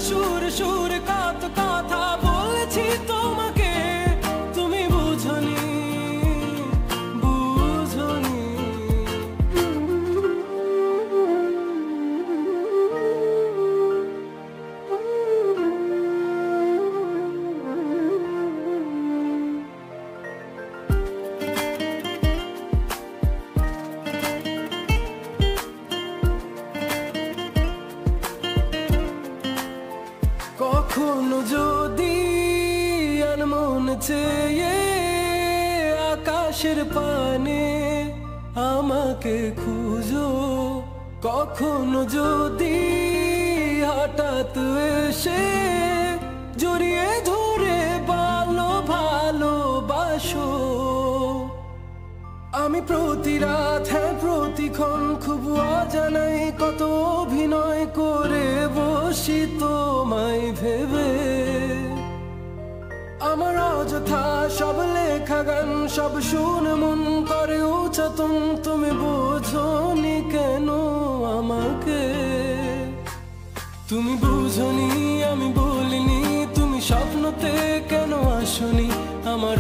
সুর সুর কত কথা বলেছি তোমাকে, তুমি বুঝনি বুঝনি। কখনো যদি আনমন চেয়ে আকাশের পানে আমাকে খুঁজো, কখনো যদি হঠাৎ এসে জড়িয়ে ধরে বলো ভালোবাসো, আমি প্রতি রাত হ্যাঁ প্রতিক্ষণ খুব অজানাই কত অভিনয় করে বসি তোমায় ভেবে। আমার অযথা সব লেখা গান সব শুনে মন করে উচ্চাতন, তুমি বোঝনি কেন আমাকে, তুমি বুঝনি আমি বলিনি, তুমি স্বপ্নতে কেন আসনি আমার